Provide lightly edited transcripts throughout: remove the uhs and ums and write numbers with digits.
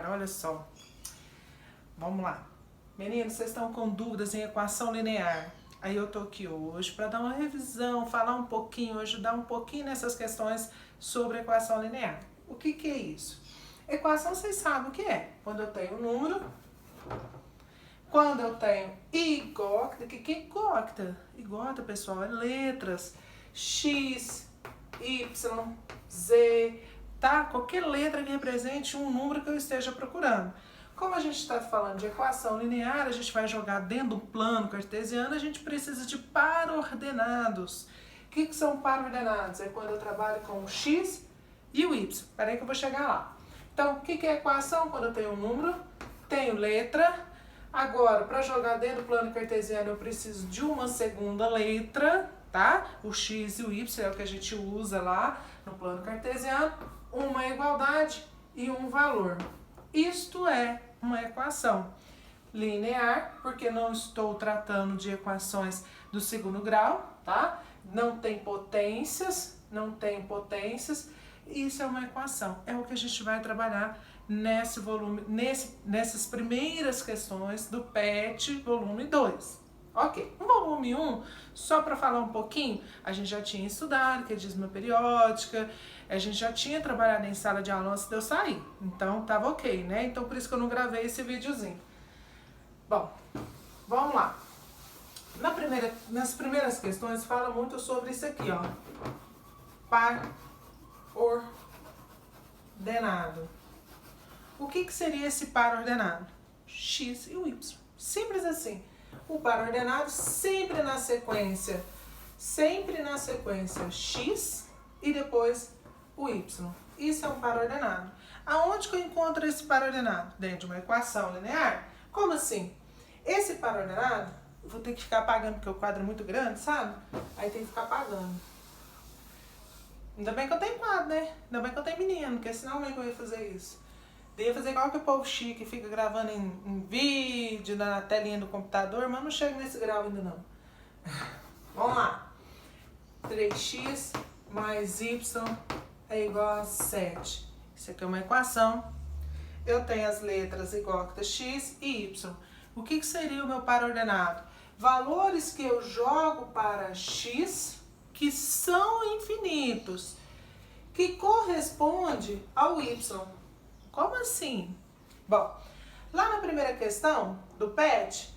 Olha só, vamos lá. Meninos, vocês estão com dúvidas em equação linear? Aí eu tô aqui hoje para dar uma revisão, falar um pouquinho, ajudar um pouquinho nessas questões sobre equação linear. O que é isso? Equação, vocês sabem o que é. Quando eu tenho um número, quando eu tenho igócta, o que é igócta? Igócta, pessoal, é letras. X, Y, Z, tá? Qualquer letra que represente um número que eu esteja procurando. Como a gente está falando de equação linear, a gente vai jogar dentro do plano cartesiano, a gente precisa de par ordenados. O que são par ordenados? É quando eu trabalho com o X e o Y. Espera aí que eu vou chegar lá. Então, o que é equação? Quando eu tenho um número, tenho letra. Agora, para jogar dentro do plano cartesiano, eu preciso de uma segunda letra, tá? O X e o Y é o que a gente usa lá no plano cartesiano. Uma igualdade e um valor. Isto é uma equação linear, porque não estou tratando de equações do segundo grau, tá? Não tem potências, Isso é uma equação. É o que a gente vai trabalhar nesse volume, nessas primeiras questões do PET volume 2. Ok, no volume 1, só para falar um pouquinho, a gente já tinha estudado que é dízima periódica, a gente já tinha trabalhado em sala de aula antes de eu sair, então tava ok, né? Então por isso que eu não gravei esse videozinho. Bom, vamos lá. Nas primeiras questões fala muito sobre isso aqui, ó. Par ordenado. O que seria esse par ordenado? X e o Y. Simples assim. O par ordenado sempre na sequência X e depois o Y. Isso é um par ordenado. Aonde que eu encontro esse par ordenado? Dentro de uma equação linear? Como assim? Esse par ordenado, eu vou ter que ficar apagando porque o quadro é muito grande, sabe? Aí tem que ficar apagando. Ainda bem que eu tenho quadro, né? Ainda bem que eu tenho menino, porque senão como é que eu ia fazer isso? Devia fazer igual que o povo chique, fica gravando em vídeo, na telinha do computador, mas não chega nesse grau ainda não. Vamos lá. 3x mais y é igual a 7. Isso aqui é uma equação. Eu tenho as letras igócta x e y. O que seria o meu par ordenado? Valores que eu jogo para x que são infinitos, que corresponde ao y. Como assim? Bom, lá na primeira questão do PET,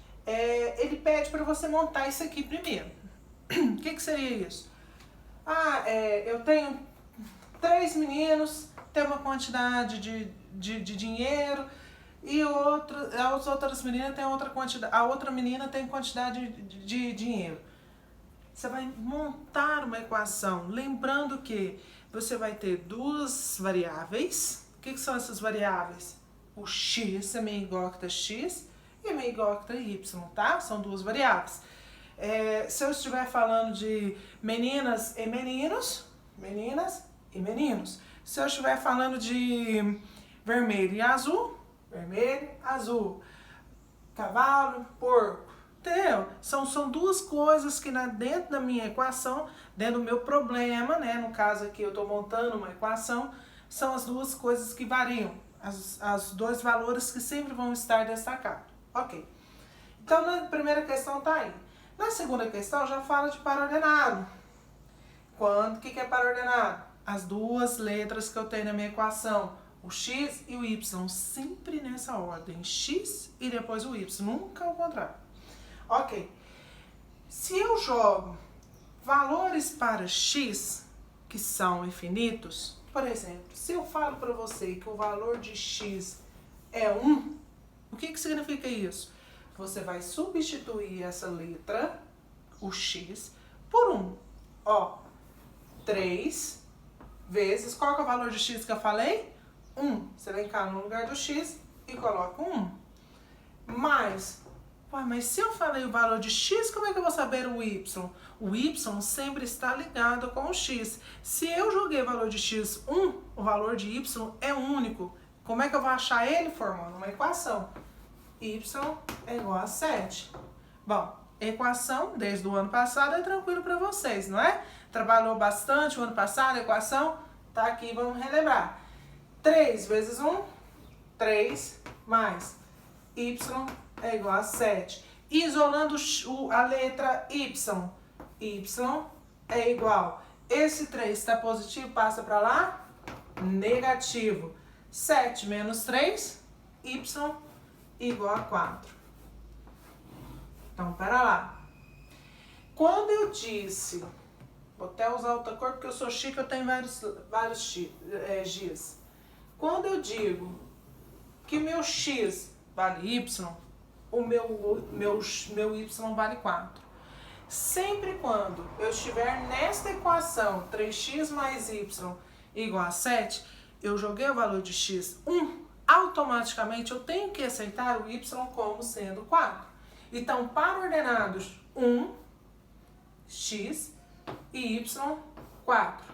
ele pede para você montar isso aqui primeiro. O que seria isso? Eu tenho 3 meninos, tem uma quantidade de dinheiro e as outras meninas têm outra quantidade, a outra menina tem quantidade de dinheiro. Você vai montar uma equação, lembrando que você vai ter duas variáveis. O que são essas variáveis? O x, a minha igócta x, e a minha igócta y, tá? São duas variáveis. Se eu estiver falando de meninas e meninos, se eu estiver falando de vermelho e azul, cavalo, porco, entendeu? São duas coisas que dentro da minha equação, dentro do meu problema, né? No caso aqui eu estou montando uma equação, são as duas coisas que variam, os dois valores que sempre vão estar destacados. Ok. Então, na primeira questão tá aí. Na segunda questão, já fala de par ordenado. O que é par ordenado? As duas letras que eu tenho na minha equação, o x e o y, sempre nessa ordem. X e depois o y, nunca ao contrário. Ok. Se eu jogo valores para x que são infinitos, por exemplo, se eu falo para você que o valor de x é 1, o que significa isso? Você vai substituir essa letra, o x, por 1. Ó, 3 vezes, qual que é o valor de x que eu falei? 1. Você vem cá no lugar do x e coloca 1. Mas se eu falei o valor de x, como é que eu vou saber o y? O y sempre está ligado com o x. Se eu joguei o valor de x 1, o valor de y é único. Como é que eu vou achar ele? Formando uma equação. Y é igual a 7. Bom, equação desde o ano passado é tranquilo para vocês, não é? Trabalhou bastante o ano passado, a equação tá aqui, vamos relembrar. 3 vezes 1, 3 mais y é igual a 7. Isolando a letra y, y é igual. Esse 3 está positivo, passa para lá, negativo. 7 menos 3, y igual a 4. Então, pera lá. Quando eu disse, vou até usar outra cor porque eu sou chique, eu tenho vários G's. Quando eu digo que meu x vale y, o meu y vale 4. Sempre quando eu estiver nesta equação 3x mais y igual a 7, eu joguei o valor de x 1, automaticamente eu tenho que aceitar o y como sendo 4. Então, para ordenados 1, x e y, 4.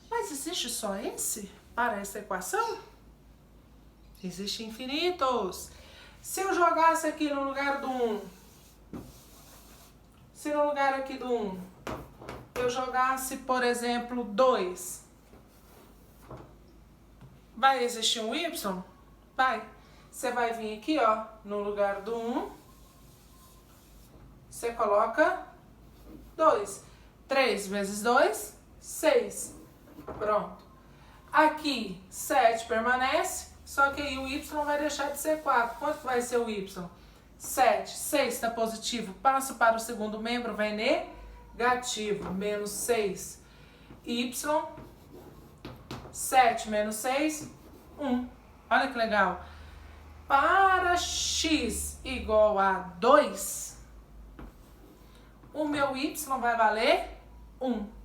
Mas existe só esse para essa equação? Existem infinitos. Se eu jogasse aqui no lugar do 1, se no lugar aqui do 1, eu jogasse, por exemplo, 2, vai existir um y? Vai. Você vai vir aqui, ó, no lugar do 1, você coloca 2. 3 vezes 2, 6. Pronto. Aqui, 7 permanece, só que aí o y vai deixar de ser 4. Quanto vai ser o y? 7. 6 está positivo, passa para o segundo membro, vai negativo. Menos 6. Y, 7 menos 6, 1. Olha que legal. Para x igual a 2, o meu y vai valer 1.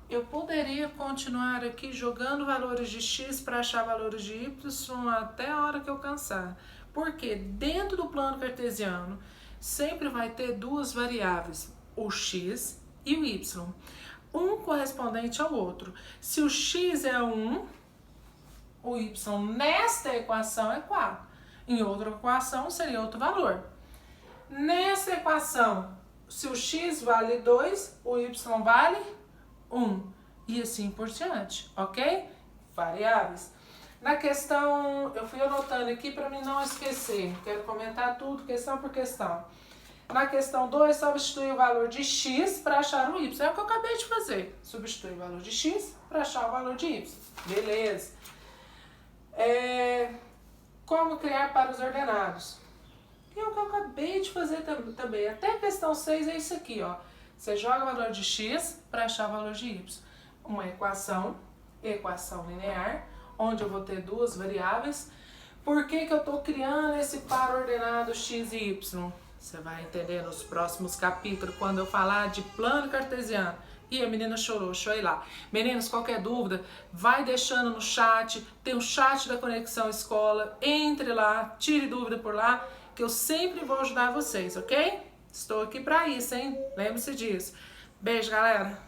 Eu poderia continuar aqui jogando valores de x para achar valores de y até a hora que eu cansar. Porque dentro do plano cartesiano sempre vai ter duas variáveis, o x e o y. Um correspondente ao outro. Se o x é 1, o y nesta equação é 4. Em outra equação seria outro valor. Nessa equação, se o x vale 2, o y vale 1. E assim por diante, ok? Variáveis. Na questão, eu fui anotando aqui para mim não esquecer. Quero comentar tudo, questão por questão. Na questão 2, substitui o valor de x para achar o y. É o que eu acabei de fazer. Substitui o valor de x para achar o valor de y. Beleza. Como criar para os ordenados? É o que eu acabei de fazer também. Até a questão 6 é isso aqui, ó. Você joga o valor de x para achar o valor de y. Uma equação linear, onde eu vou ter duas variáveis. Por que eu estou criando esse par ordenado x e y? Você vai entender nos próximos capítulos, quando eu falar de plano cartesiano. E a menina chorou, deixa eu ir lá. Meninos, qualquer dúvida, vai deixando no chat. Tem o chat da Conexão Escola. Entre lá, tire dúvida por lá, que eu sempre vou ajudar vocês, ok? Estou aqui para isso, hein? Lembre-se disso. Beijo, galera!